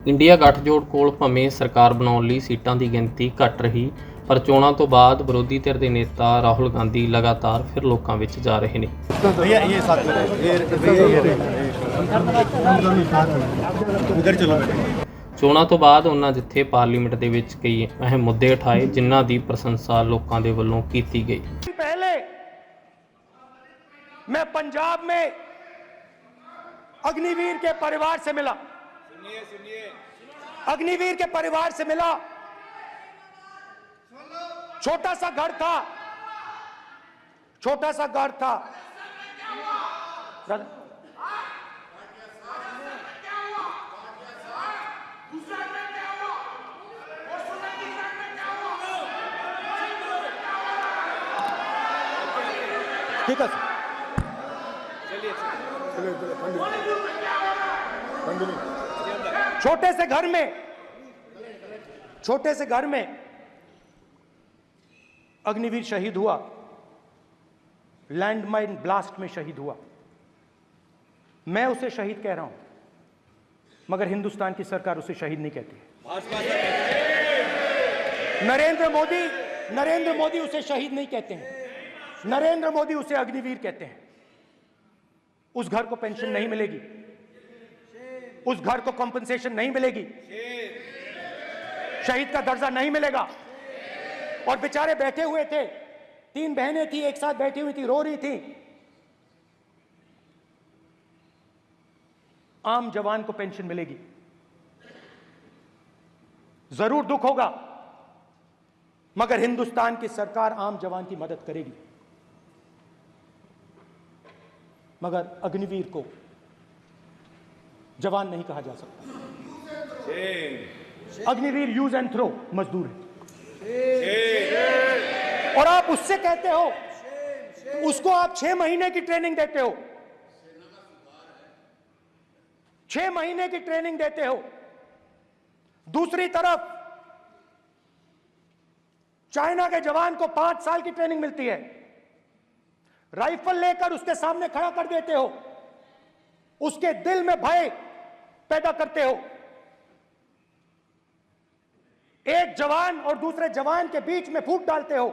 India ਗੱਠਜੋੜ ਕੋਲ ਭਾਵੇਂ ਸਰਕਾਰ ਬਣਾਉਣ ਲਈ ਸੀਟਾਂ ਦੀ ਗਿਣਤੀ ਘੱਟ ਰਹੀ, ਪਰ ਚੋਣਾਂ ਤੋਂ ਬਾਅਦ ਵਿਰੋਧੀ ਧਿਰ ਦੇ ਨੇਤਾ ਰਾਹੁਲ ਗਾਂਧੀ ਲਗਾਤਾਰ ਫਿਰ ਲੋਕਾਂ ਵਿੱਚ ਜਾ ਰਹੇ ਨੇ। भैया ये साथ में भैया ये उधर चलो। ਚੋਣਾਂ ਤੋਂ ਬਾਅਦ ਉਹਨਾਂ ਜਿੱਥੇ ਪਾਰਲੀਮੈਂਟ ਦੇ ਵਿੱਚ ਕਈ ਅਹਿਮ ਮੁੱਦੇ ਉਠਾਏ, ਜਿਨ੍ਹਾਂ ਦੀ ਪ੍ਰਸ਼ੰਸਾ ਲੋਕਾਂ ਦੇ ਵੱਲੋਂ ਕੀਤੀ ਗਈ। पहले मैं पंजाब में अग्निवीर के परिवार से मिला। अग्निवीर के परिवार से मिला। छोटा सा घर था, छोटा सा घर था। ठीक है सर, छोटे से घर में अग्निवीर शहीद हुआ, लैंडमाइन ब्लास्ट में शहीद हुआ। मैं उसे शहीद कह रहा हूं, मगर हिंदुस्तान की सरकार उसे शहीद नहीं कहती। नरेंद्र मोदी उसे शहीद नहीं कहते हैं। नरेंद्र मोदी उसे अग्निवीर कहते हैं। उस घर को पेंशन नहीं मिलेगी, उस घर को कॉम्पनसेशन नहीं मिलेगी, शहीद का दर्जा नहीं मिलेगा। और बेचारे बैठे हुए थे, 3 बहनें थी, एक साथ बैठी हुई थी, रो रही थी। आम जवान को पेंशन मिलेगी, जरूर दुख होगा, मगर हिंदुस्तान की सरकार आम जवान की मदद करेगी। मगर अग्निवीर को जवान नहीं कहा जा सकता। अग्निवीर यूज एंड थ्रो मजदूर है। और आप उससे कहते हो, उसको आप 6 महीने की ट्रेनिंग देते हो, 6 महीने की ट्रेनिंग देते हो। दूसरी तरफ चाइना के जवान को 5 साल की ट्रेनिंग मिलती है। राइफल लेकर उसके सामने खड़ा कर देते हो, उसके दिल में भय पैदा करते हो। एक जवान और दूसरे जवान के बीच में फूट डालते हो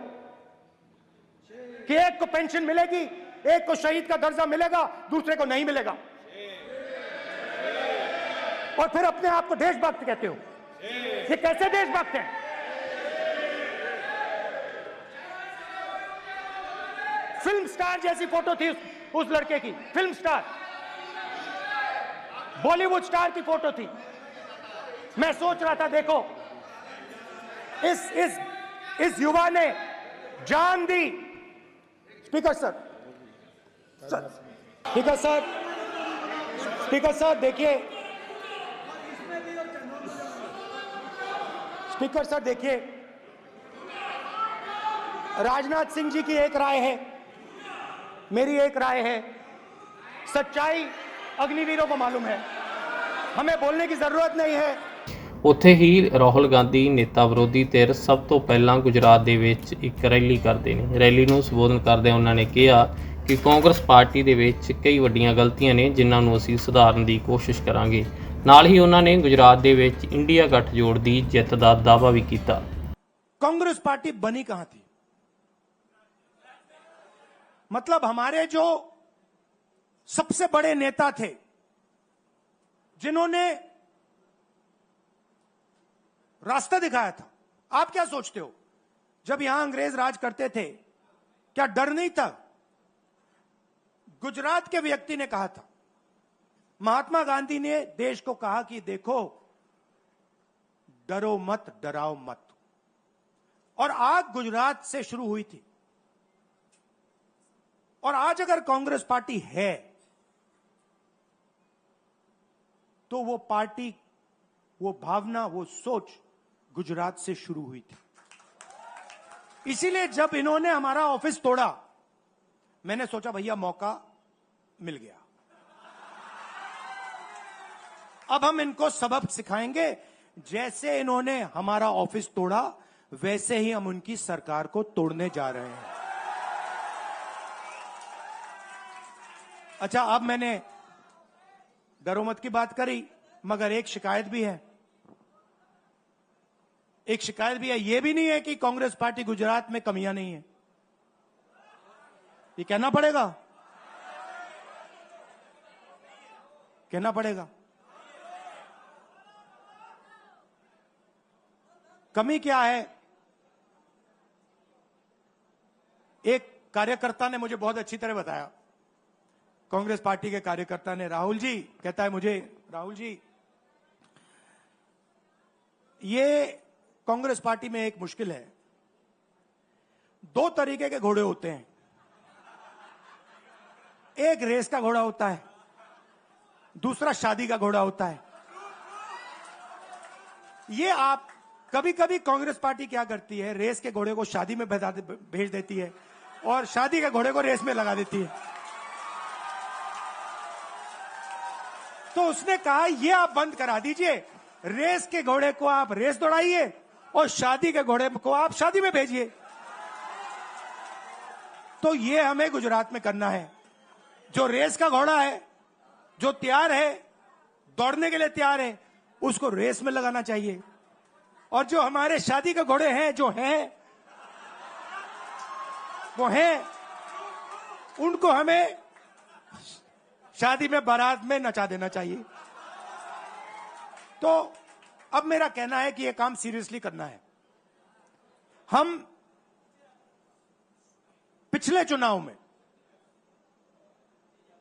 कि एक को पेंशन मिलेगी, एक को शहीद का दर्जा मिलेगा, दूसरे को नहीं मिलेगा। और फिर अपने आप को देशभक्त कहते हो। ये कैसे देशभक्त हैं? फिल्म स्टार जैसी फोटो थी उस लड़के की, फिल्म स्टार, बॉलीवुड स्टार की फोटो थी। मैं सोच रहा था, देखो इस युवा ने जान दी। Speaker sir, speaker sir, speaker sir देखिए, स्पीकर सर देखिए, राजनाथ सिंह जी की एक राय है, मेरी एक राय है। सच्चाई अग्निवीरों को मालूम है, हमें बोलने की जरूरत नहीं है। ਉੱਥੇ ਹੀ ਰਾਹੁਲ ਗਾਂਧੀ ਨੇਤਾ ਵਿਰੋਧੀ ਧਿਰ ਸਭ ਤੋਂ ਪਹਿਲਾਂ ਗੁਜਰਾਤ ਦੇ ਵਿੱਚ ਇੱਕ ਰੈਲੀ ਕਰਦੇ ਨੇ। ਰੈਲੀ ਨੂੰ ਸੰਬੋਧਨ ਕਰਦਿਆਂ ਉਹਨਾਂ ਨੇ ਕਿਹਾ ਕਿ ਕਾਂਗਰਸ ਪਾਰਟੀ ਦੇ ਵਿੱਚ ਕਈ ਵੱਡੀਆਂ ਗਲਤੀਆਂ ਨੇ, ਜਿਨ੍ਹਾਂ ਨੂੰ ਅਸੀਂ ਸੁਧਾਰਨ ਦੀ ਕੋਸ਼ਿਸ਼ ਕਰਾਂਗੇ। ਨਾਲ ਹੀ ਉਹਨਾਂ ਨੇ ਗੁਜਰਾਤ ਦੇ ਵਿੱਚ ਇੰਡੀਆ ਗੱਠਜੋੜ ਦੀ ਜਿੱਤ ਦਾ ਦਾਅਵਾ ਵੀ ਕੀਤਾ। कांग्रेस पार्टी बनी कहां थी? मतलब हमारे जो सबसे बड़े नेता थे, जिन्होंने रास्ता दिखाया था। आप क्या सोचते हो, जब यहां अंग्रेज राज करते थे, क्या डर नहीं था? गुजरात के व्यक्ति ने कहा था, महात्मा गांधी ने देश को कहा कि देखो, डरो मत, डराओ मत। और आग गुजरात से शुरू हुई थी। और आज अगर कांग्रेस पार्टी है, तो वो पार्टी, वो भावना, वो सोच गुजरात से शुरू हुई थी। इसीलिए जब इन्होंने हमारा ऑफिस तोड़ा, मैंने सोचा भैया मौका मिल गया, अब हम इनको सबक सिखाएंगे। जैसे इन्होंने हमारा ऑफिस तोड़ा, वैसे ही हम उनकी सरकार को तोड़ने जा रहे हैं। अच्छा, अब मैंने डरो मत की बात करी, मगर एक शिकायत भी है। एक शिकायत भी है, यह भी नहीं है कि कांग्रेस पार्टी गुजरात में कमियां नहीं है, ये कहना पड़ेगा, कहना पड़ेगा। कमी क्या है? एक कार्यकर्ता ने मुझे बहुत अच्छी तरह बताया, कांग्रेस पार्टी के कार्यकर्ता ने, राहुल जी कहता है मुझे, राहुल जी ये कांग्रेस पार्टी में एक मुश्किल है, दो तरीके के घोड़े होते हैं, एक रेस का घोड़ा होता है, दूसरा शादी का घोड़ा होता है। ये आप कभी कभी कांग्रेस पार्टी क्या करती है, रेस के घोड़े को शादी में भेज देती है और शादी के घोड़े को रेस में लगा देती है। तो उसने कहा ये आप बंद करा दीजिए, रेस के घोड़े को आप रेस दौड़ाइए और शादी के घोड़े को आप शादी में भेजिए। तो ये हमें गुजरात में करना है। जो रेस का घोड़ा है, जो तैयार है, दौड़ने के लिए तैयार है, उसको रेस में लगाना चाहिए। और जो हमारे शादी के घोड़े हैं, जो हैं वो हैं, उनको हमें शादी में बारात में नचा देना चाहिए। तो अब मेरा कहना है कि यह काम सीरियसली करना है। हम पिछले चुनाव में,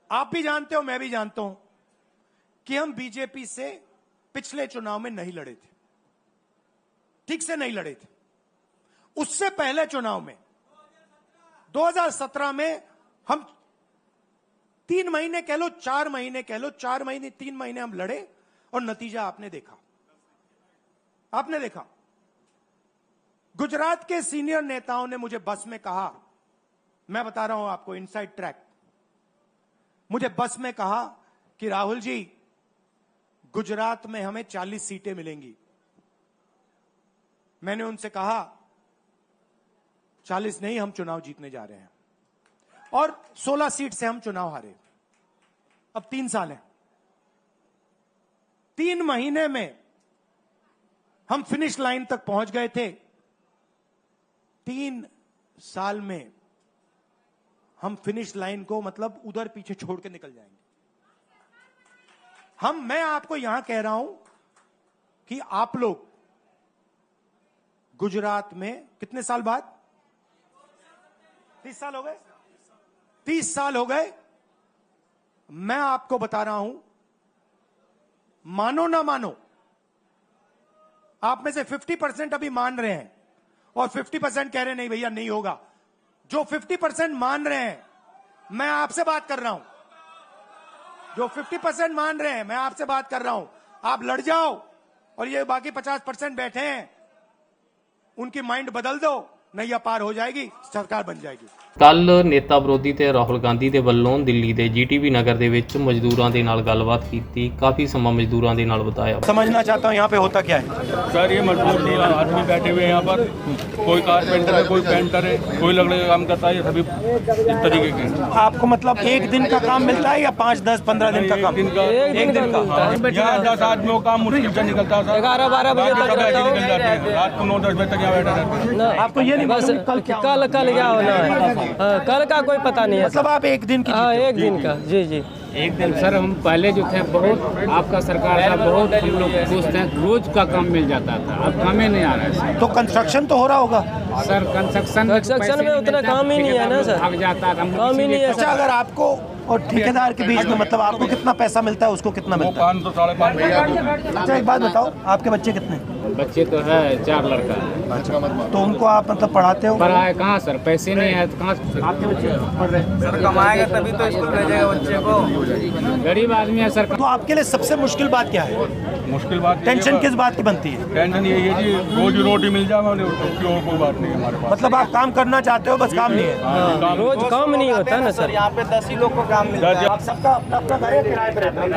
आप भी जानते हो, मैं भी जानता हूं कि हम बीजेपी से पिछले चुनाव में नहीं लड़े थे, ठीक से नहीं लड़े थे। उससे पहले चुनाव में 2017 में हम 3 महीने कह लो, 4 महीने कह लो, 4 महीने 3 महीने हम लड़े और नतीजा आपने देखा। आपने देखा, गुजरात के सीनियर नेताओं ने मुझे बस में कहा, मैं बता रहा हूं आपको इनसाइड ट्रैक, मुझे बस में कहा कि राहुल जी गुजरात में हमें 40 सीटें मिलेंगी। मैंने उनसे कहा 40 नहीं, हम चुनाव जीतने जा रहे हैं। और 16 सीट से हम चुनाव हारे। अब 3 साल है, 3 महीने में हम फिनिश लाइन तक पहुंच गए थे। 3 साल में हम फिनिश लाइन को मतलब उधर पीछे छोड़ के निकल जाएंगे। मैं आपको यहां कह रहा हूं कि आप लोग गुजरात में कितने साल बाद, 30 साल हो गए, 30 साल हो गए। मैं आपको बता रहा हूं, मानो ना मानो, आप में से 50% अभी मान रहे हैं और 50% कह रहे हैं नहीं भैया नहीं होगा। जो 50% मान रहे हैं, मैं आपसे बात कर रहा हूं, जो 50% मान रहे हैं, मैं आपसे बात कर रहा हूं। आप लड़ जाओ और ये बाकी 50% बैठे हैं, उनकी माइंड बदल दो, नैया पार हो जाएगी, सरकार बन जाएगी। ਕੱਲ ਨੇਤਾ ਵਿਰੋਧੀ ਤੇ ਰਾਹੁਲ ਗਾਂਧੀ ਦੇ ਵੱਲੋਂ ਦਿੱਲੀ ਦੇ ਜੀਟੀਬੀ ਨਗਰ ਦੇ ਵਿੱਚ ਮਜ਼ਦੂਰਾਂ ਦੇ ਨਾਲ ਗੱਲਬਾਤ ਕੀਤੀ, ਕਾਫੀ ਸਮਾਂ ਮਜ਼ਦੂਰਾਂ ਦੇ ਨਾਲ ਬਿਤਾਇਆ। समझना चाहता हूं यहाँ पे होता क्या है। सर ये मजदूर आदमी बैठे हुए हैं यहाँ पर, कोई कारपेंटर है, कोई पेंटर है, कोई लकड़ी का काम करता है, ये सभी इस तरीके के हैं। आपको मतलब एक दिन का काम मिलता है या 5, 10, 15 दिन का काम? एक दिन का। यहाँ 10 आदमियों का काम मुश्किल से निकलता है। 11-12 बजे तक रहता हूँ। निकल जाते हैं, रात को 9-10 बजे तक यहाँ बैठे रहते हैं। आपको ये नहीं बस मालूम कल क्या होना है, कल का कोई पता नहीं है। मतलब आप एक दिन की हाँ, एक दिन का। जी जी। एक दिन सर हम पहले जो थे बहुत, आपका सरकार था बहुत, हम लोग खुश थे, रोज का काम मिल जाता था, अब काम ही नहीं आ रहा है सर। तो कंस्ट्रक्शन तो हो रहा होगा सर कंस्ट्रक्शन में उतना काम ही नहीं है ना सर, भाग जाता था, काम ही नहीं है। अच्छा, अगर आपको और ठेकेदार के बीच में मतलब आपको कितना पैसा मिलता है, उसको कितना वो मिलता है? 500 साढ़े 500। अच्छा एक बात बताओ, आपके बच्चे कितने? बच्चे तो है 4 लड़का। अच्छा, तो उनको आप मतलब पढ़ाते हो? पढ़ाए कहाँ सर, पैसे नहीं है तो कहाँ आपके बच्चे पढ़ रहे हैं? सर कमाएगा तभी तो स्कूल भेजेगा बच्चे को। गरीब आदमी है सर। तो आपके लिए सबसे मुश्किल बात क्या है? मुश्किल बात ये टेंशन है, किस बात की बनती है? टेंशन ये है जी, रोजी रोटी मिल जाए, उसकी और कोई बात नहीं है हमारे पास। मतलब आप काम करना चाहते हो, बस काम नहीं है। हाँ, काम- रोज काम नहीं होता ना सर। यहाँ पे 10 ही लोग को काम मिलता है। आप सबका अपना घर है, किराए पे रहते हैं?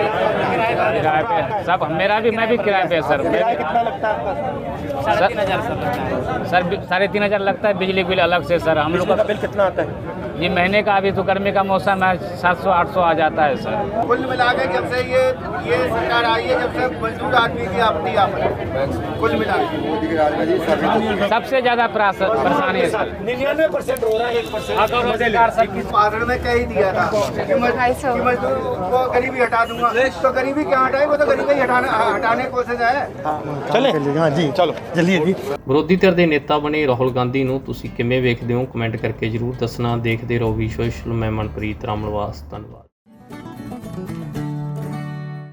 किराए पे सब, मेरा भी, मैं भी किराए पे सर। किराया कितना लगता है आपका? सर 3,500 लगता है। सर 3,500 लगता है, बिजली बिल अलग से सर। हम लोग बिजली का बिल कितना आता है? ये महीने का अभी तो गर्मी का मौसम है, 700-800 आ जाता है सर। कुल मिला के जब से ये सरकार आई है, जब से मजदूर आदमी की आपत्ति आप कुल मिला के सबसे ज्यादा परेशानी है सर। 99% हो रहा है, 1% सरकार सबकी भाषण में कह ही दिया था कि मजदूर को गरीबी हटा दूंगा, तो गरीबी क्या हटाए, वो तो गरीबी हटाने की कोशिश है। चले हाँ जी चलो चलिए जी। ਵਿਰੋਧੀ ਧਿਰ ਦੇ ਨੇਤਾ ਬਣੇ ਰਾਹੁਲ ਗਾਂਧੀ ਨੂੰ ਤੁਸੀਂ ਕਿਵੇਂ ਵੇਖਦੇ ਹੋ? ਕਮੈਂਟ ਕਰਕੇ ਜ਼ਰੂਰ ਦੱਸਣਾ। ਦੇਖਦੇ ਰਹੋ ਵੀ ਸੋਸ਼ਲ। ਮੈਂ ਮਨਪ੍ਰੀਤ ਰਾਮਲਵਾਸ, ਧੰਨਵਾਦ।